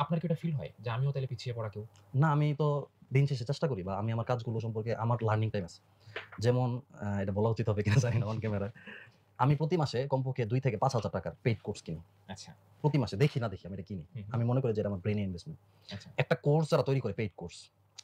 আপনার কি এটা ফিল হয় যে আমিও তাহলে পিছিয়ে পড়া কেউ? না, আমি তো দিন শেষে চেষ্টা করি বা আমি আমার কাজগুলো সম্পর্কে আমার লার্নিং টাইম আছে। যেমন এটা বলা উচিত হবে কিনা জানি না অন ক্যামেরায়। আমি প্রতি মাসে কমপক্ষে ২ থেকে ৳৫,০০০ র পেইড কোর্স কিনি। আচ্ছা। প্রতি মাসে দেখি না দেখি আমি এটা কিনি। হুম, হুম। আমি মনে করি যে এটা আমার ব্রেইনে ইনভেস্টমেন্ট। আচ্ছা। একটা কোর্স যারা তৈরি করে পেইড কোর্স,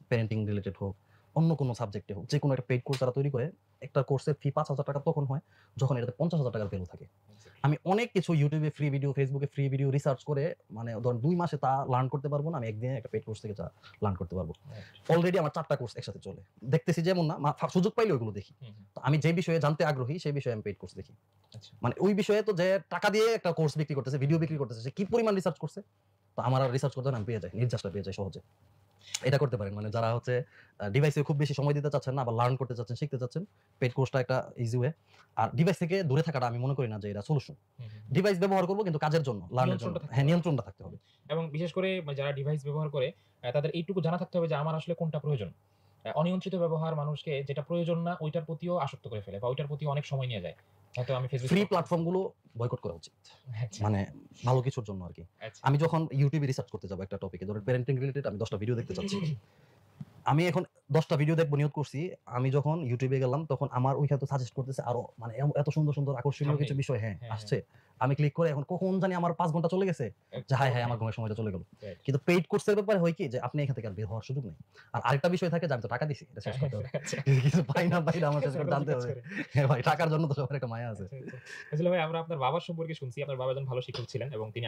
প্যারেন্টিং রিলেটেড হোক, অন্য কোনো সাবজেক্টে হোক, যেকোনো একটা পেইড কোর্স যারা তৈরি করে, একটা কোর্সের ফি ৳৫,০০০ তখন হয় যখন এটাতে ৳৫০,০০০ র ভ্যালু থাকে। এক্সাক্টলি। আমি অনেক কিছু YouTube এ ফ্রি ভিডিও, Facebook এ ফ্রি ভিডিও রিসার্চ করে মানে ধরেন ২ মাসে তা লার্ন করতে পারব না। আমি একদিনে একটা পেইড কোর্স থেকে যা লার্ন করতে পারব। রাইট। অলরেডি আমার ৪ টা কোর্স একসাথে চলে। দেখতেছি যে এমন না, সুযোগ পাইলে ওগুলো দেখি। হুম, হুম। তো আমি যে বিষয়ে জানতে আগ্রহী সেই বিষয়ে আমি পেইড কোর্স দেখি। আচ্ছা। মানে ওই বিষয়ে তো যে টাকা দিয়ে একটা কোর্স বিক্রি করতেছে, ভিডিও বিক্রি করতেছে, সে কি পরিমাণ রিসার্চ করছে? তো আমার আর রিসার্চ করতে হয় না, আমি পেয়ে যাই। নির্যাসটা পেয়ে যাই সহজে। এটা করতে পারেন। মানে যারা হচ্ছে ডিভাইসে খুব বেশি সময় দিতে চাচ্ছেন না, আবার লার্ন করতে চাচ্ছেন, শিখতে চাচ্ছেন, পেইড কোর্সটা একটা ইজি ওয়ে। আর ডিভাইস থেকে দূরে থাকাটা আমি মনে করি না যে এটা সলিউশন। হুম, হুম। ডিভাইস ব্যবহার করব কিন্তু কাজের জন্য, লার্নের জন্য। নিয়ন্ত্রণটা থাকতে হ্যাঁ, হবে। নিয়ন্ত্রণটা থাকতে হবে। এবং বিশেষ করে যারা ডিভাইস ব্যবহার করে তাদের এইটুকু জানা থাকতে হবে যে আমার আসলে কোনটা প্রয়োজন। অনিয়ন্ত্রিত ব্যবহার মানুষকে যেটা প্রয়োজন না ওইটার প্রতিও আসক্ত করে ফেলে বা ওইটার প্রতিও অনেক সময় নিয়ে যায়। হয়তো আমি Facebook ফ্রি প্ল্যাটফর্ম গুলো বয়কট করা উচিত। আচ্ছা, মানে ভালো কিছুর জন্য আরকি। আচ্ছা। আমি যখন YouTube এ রিসার্চ করতে যাবো একটা টপিকে, ধরেন প্যারেন্টিং রিলেটেড আমি ১০ টা ভিডিও দেখতে চাচ্ছি। আমি এখন ১০ টা ভিডিও দেখব নিয়ত করছি। আমি যখন YouTube এ গেলাম তখন আমার ওইখানে তো সাজেস্ট করতেছে আরো মানে এত সুন্দর, সুন্দর আকর্ষণীয় কিছু Thumbnail বিষয় হ্যাঁ, হ্যাঁ, হ্যাঁ। আসছে। আমি ক্লিক করে এখন কখন জানি আমার ৫ ঘন্টা চলে গেছে। যে হায়, হায় আমার ঘুমের সময়টা চলে গেল। রাইট। কিন্তু পেইড কোর্স এর ব্যাপারে হয় কি যে আপনি এখান থেকে আর বের হওয়ার সুযোগ নেই। আর আরেকটা বিষয় থাকে যে আমি তো টাকা দিছি। এটা শেষ করতে হবে। আচ্ছা। কিছু পাই না পাই না আমার শেষ করে জানতে কাজ হবে। করে। হ্যাঁ ভাই আচ্ছা, টাকার জন্য তো সবার একটা মায়া আছে। আচ্ছা, আচ্ছা। আসলে ভাই আমরা আপনার বাবার সম্পর্কে শুনছি। আপনার বাবা একজন ভালো শিক্ষক ছিলেন এবং তিনি